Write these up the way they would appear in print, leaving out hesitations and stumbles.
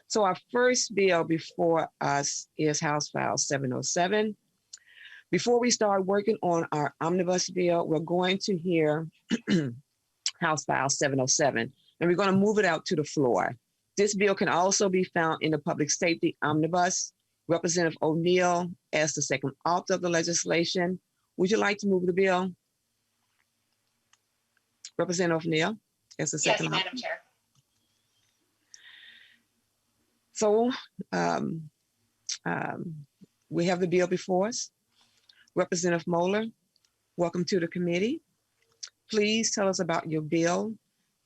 So our first bill before us is House File 707. Before we start working on our omnibus bill, we're going to hear House File 707, and we're going to move it out to the floor. This bill can also be found in the Public Safety Omnibus. Representative O'Neill, as the second author of the legislation, would you like to move the bill? Representative O'Neill, as the second author. Yes, Madam Chair. So we have the bill before us. Representative Moller, welcome to the committee. Please tell us about your bill,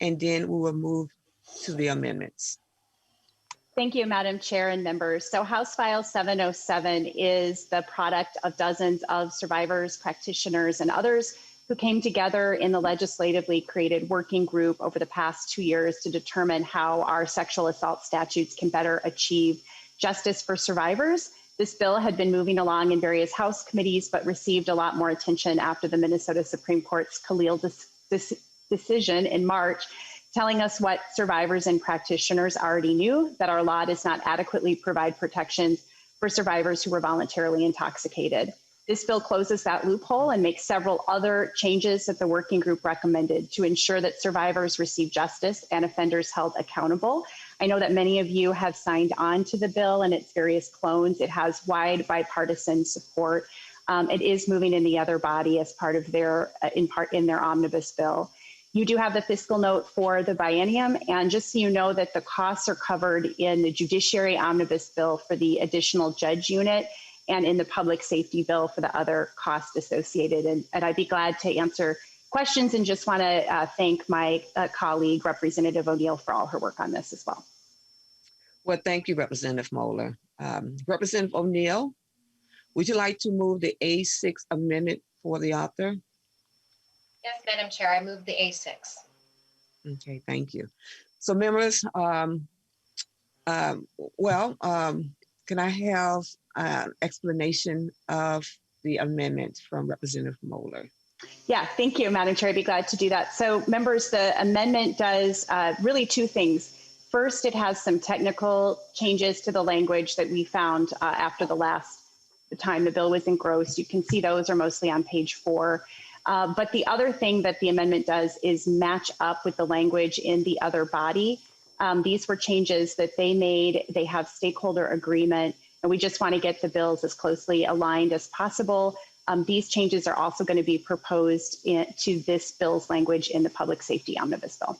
and then we will move to the amendments. Thank you, Madam Chair and members. So House File 707 is the product of dozens of survivors, practitioners, and others who came together in the legislatively created working group over the past 2 years to determine how our sexual assault statutes can better achieve justice for survivors. This bill had been moving along in various House committees, but received a lot more attention after the Minnesota Supreme Court's Khalil decision in March, telling us what survivors and practitioners already knew, that our law does not adequately provide protections for survivors who were voluntarily intoxicated. This bill closes that loophole and makes several other changes that the working group recommended to ensure that survivors receive justice and offenders held accountable. I know that many of you have signed on to the bill and its various clones. It has wide bipartisan support. It is moving in the other body as part of their, in their omnibus bill. You do have the fiscal note for the biennium, and just so you know that the costs are covered in the judiciary omnibus bill for the additional judge unit, and in the public safety bill for the other costs associated. And I'd be glad to answer questions, and just want to thank my colleague, Representative O'Neill, for all her work on this as well. Well, thank you, Representative Moller. Representative O'Neill, would you like to move the A6 amendment for the author? Yes, Madam Chair, I move the A6. Okay, thank you. So members, can I have an explanation of the amendment from Representative Moller? Yeah, thank you, Madam Chair. I'd be glad to do that. So members, the amendment does really two things. First, it has some technical changes to the language that we found after the time the bill was engrossed. You can see those are mostly on page 4. But the other thing that the amendment does is match up with the language in the other body. These were changes that they made. They have stakeholder agreement, and we just want to get the bills as closely aligned as possible. These changes are also going to be proposed to this bill's language in the public safety omnibus bill.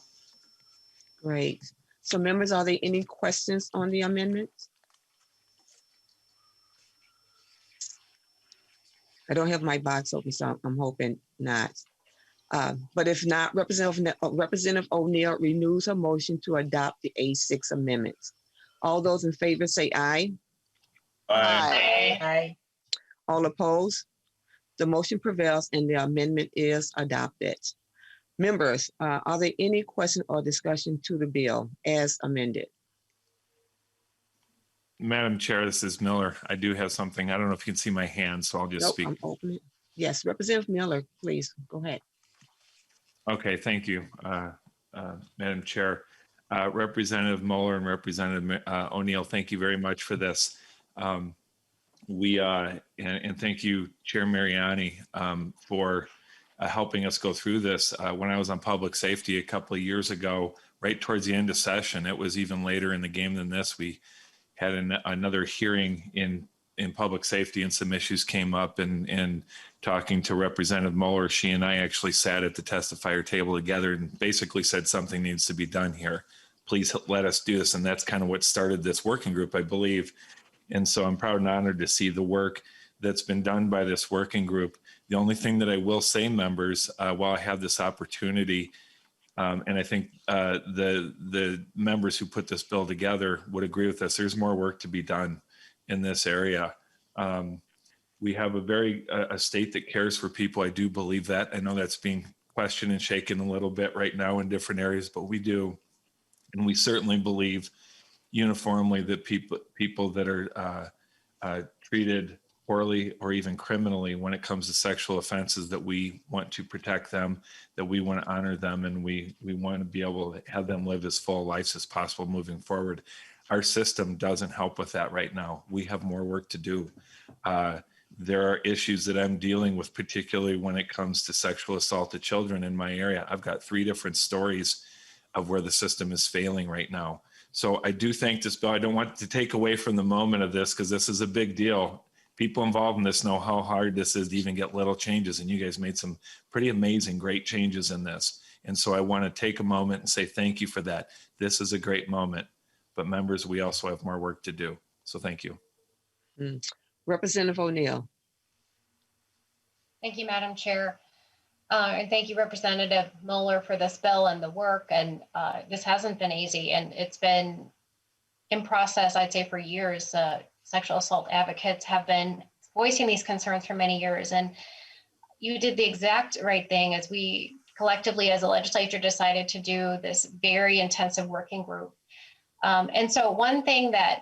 Great. So members, are there any questions on the amendment? I don't have my box open, so I'm hoping not. But if not, Representative O'Neill renews her motion to adopt the A6 amendments. All those in favor say aye. Aye. Aye. All opposed? The motion prevails and the amendment is adopted. Members, are there any questions or discussion to the bill as amended? Madam Chair, this is Miller. I do have something. I don't know if you can see my hand, so I'll just speak. I'm opening. Yes, Representative Miller, please go ahead. Okay, thank you, Madam Chair. Representative Moller and Representative O'Neill, thank you very much for this. And thank you, Chair Mariani, for helping us go through this. When I was on public safety a couple of years ago, right towards the end of session, it was even later in the game than this, we had another hearing in public safety, and some issues came up, and talking to Representative Moller, she and I actually sat at the testifier table together and basically said something needs to be done here. Please let us do this. And that's kind of what started this working group, I believe. And so I'm proud and honored to see the work that's been done by this working group. The only thing that I will say, members, while I have this opportunity, and I think the members who put this bill together would agree with us, there's more work to be done in this area. We have a state that cares for people. I do believe that. I know that's being questioned and shaken a little bit right now in different areas, but we do. And we certainly believe uniformly that people that are treated poorly or even criminally when it comes to sexual offenses, that we want to protect them, that we want to honor them, and we want to be able to have them live as full lives as possible moving forward. Our system doesn't help with that right now. We have more work to do. There are issues that I'm dealing with, particularly when it comes to sexual assault of children in my area. I've got 3 different stories of where the system is failing right now. So I do think this bill, I don't want to take away from the moment of this, because this is a big deal. People involved in this know how hard this is to even get little changes. And you guys made some pretty amazing, great changes in this. And so I want to take a moment and say thank you for that. This is a great moment. But members, we also have more work to do. So thank you. Representative O'Neill. Thank you, Madam Chair. And thank you, Representative Moller, for this bill and the work. And this hasn't been easy, and it's been in process, I'd say, for years. Sexual assault advocates have been voicing these concerns for many years. And you did the exact right thing as we collectively as a legislature decided to do this very intensive working group. And so one thing that,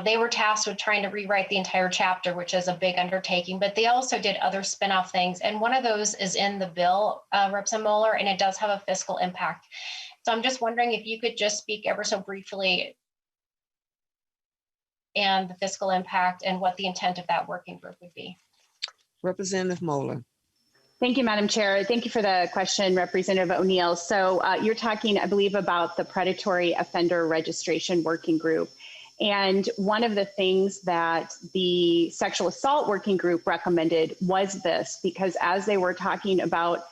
they were tasked with trying to rewrite the entire chapter, which is a big undertaking, but they also did other spin-off things. And one of those is in the bill, Representative Moller, and it does have a fiscal impact. So I'm just wondering if you could just speak ever so briefly and the fiscal impact and what the intent of that working group would be. Representative Moller. Thank you, Madam Chair. Thank you for the question, Representative O'Neill. So you're talking, I believe, about the Predatory Offender Registration Working Group. And one of the things that the Sexual Assault Working Group recommended was this, because as they were talking about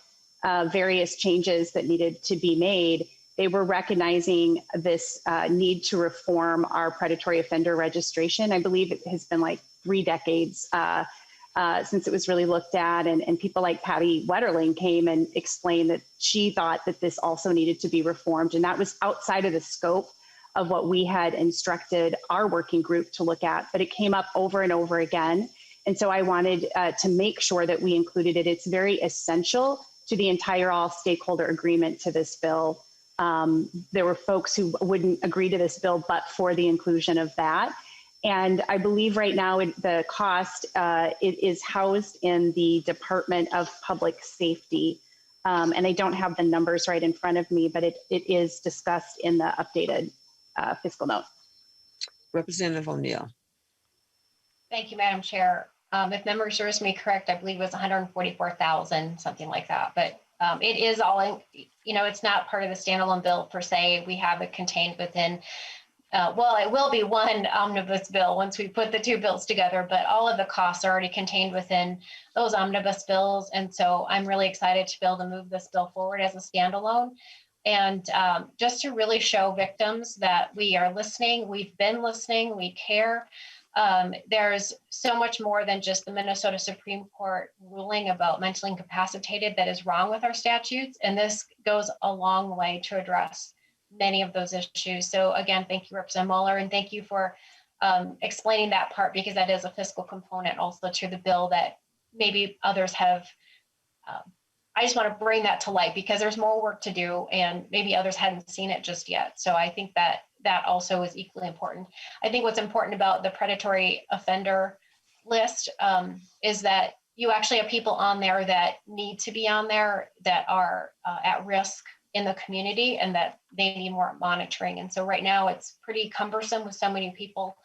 various changes that needed to be made, they were recognizing this need to reform our predatory offender registration. I believe it has been like 3 decades since it was really looked at, and people like Patty Wetterling came and explained that she thought that this also needed to be reformed, and that was outside of the scope of what we had instructed our working group to look at, but it came up over and over again. And so I wanted to make sure that we included it. It's very essential to the entire all stakeholder agreement to this bill. There were folks who wouldn't agree to this bill, but for the inclusion of that. And I believe right now the cost, it is housed in the Department of Public Safety. And I don't have the numbers right in front of me, but it is discussed in the updated fiscal note. Representative O'Neill. Thank you, Madam Chair. If memory serves me correct, I believe it was 144,000, something like that. But it is all in, it's not part of the standalone bill per se. We have it contained within, well, it will be one omnibus bill once we put the 2 bills together, but all of the costs are already contained within those omnibus bills. And so I'm really excited to be able to move this bill forward as a standalone. And just to really show victims that we are listening, we've been listening, we care. There's so much more than just the Minnesota Supreme Court ruling about mentally incapacitated that is wrong with our statutes. And this goes a long way to address many of those issues. So again, thank you, Representative Moller, and thank you for explaining that part, because that is a fiscal component also to the bill that maybe others have. I just want to bring that to light because there's more work to do and maybe others hadn't seen it just yet. So I think that that also is equally important. I think what's important about the predatory offender list is that you actually have people on there that need to be on there that are at risk in the community and that they need more monitoring. And so right now it's pretty cumbersome with so many people,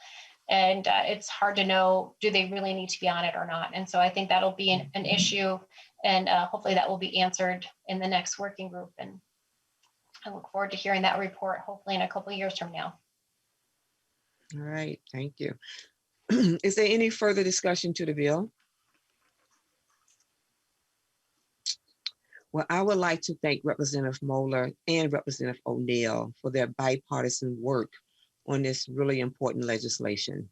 and it's hard to know, do they really need to be on it or not? And so I think that'll be an issue, and hopefully that will be answered in the next working group. And I look forward to hearing that report, hopefully in a couple of years from now. All right, thank you. Is there any further discussion to the bill? Well, I would like to thank Representative Moller and Representative O'Neill for their bipartisan work on this really important legislation.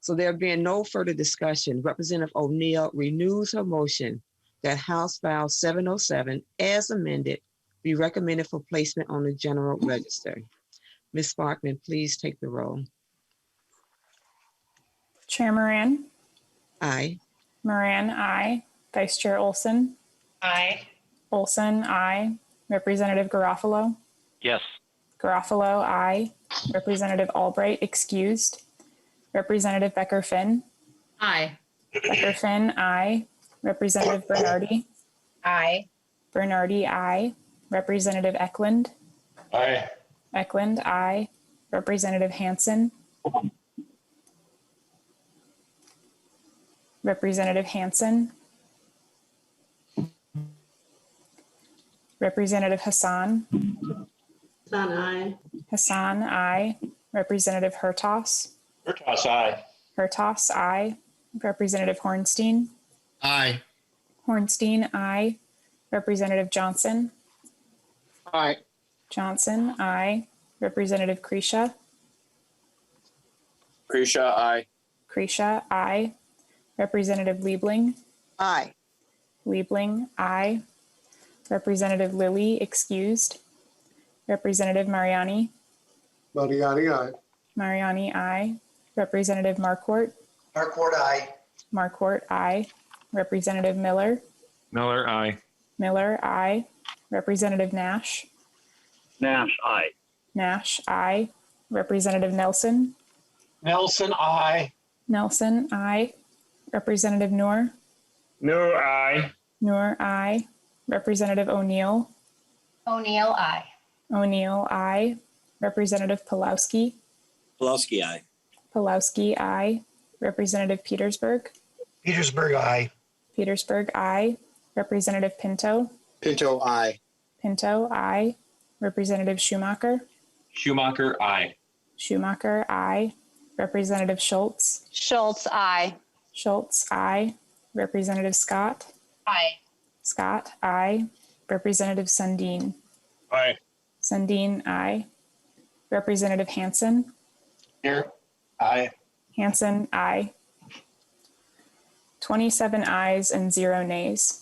So there being no further discussion, Representative O'Neill renews her motion that House File 707 as amended be recommended for placement on the General Register. Ms. Sparkman, please take the roll. Chair Moran. Aye. Moran, aye. Vice Chair Olson. Aye. Olson, aye. Representative Garofalo. Yes. Garofalo, aye. Representative Albright, excused. Representative Becker-Finn. Aye. Dr. Finn, aye. Representative Bernardi. Aye. Bernardi, aye. Representative Eklund. Aye. Eklund, aye. Representative Hansen. Representative Hansen. Representative Hassan. Hassan, aye. Hassan, aye. Representative Hertas. Hertas, aye. Hertas, aye. Representative Hornstein. Aye. Hornstein, aye. Representative Johnson. Aye. Johnson, aye. Representative Kresha. Kresha, aye. Kresha, aye. Representative Liebling. Aye. Liebling, aye. Representative Lilly, excused. Representative Mariani. Mariani, aye. Mariani, aye. Representative Marquardt. Marquardt, aye. Marquardt, aye. Representative Miller. Miller, aye. Miller, aye. Representative Nash. Nash, aye. Nash, aye. Representative Nelson. Nelson, aye. Nelson, aye. Representative Noor. Noor, aye. Noor, aye. Representative O'Neill. O'Neill, aye. O'Neill, aye. Representative Pulowski. Pulaski, aye. Pulowski, aye. Representative Petersburg. Petersburg, aye. Petersburg, aye. Representative Pinto. Pinto, aye. Pinto, aye. Representative Schumacher. Schumacher, aye. Schumacher, aye. Representative Schultz. Schultz, aye. Schultz, aye. Representative Scott. Aye. Scott, aye. Representative Sundin. Aye. Sundin, aye. Representative Hansen. Here, aye. Hansen, aye. 27 ayes and 0 nays.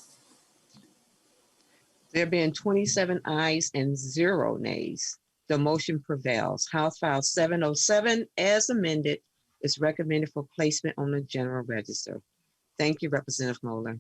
There being 27 ayes and 0 nays, the motion prevails. House File 707, as amended, is recommended for placement on the general register. Thank you, Representative Moller.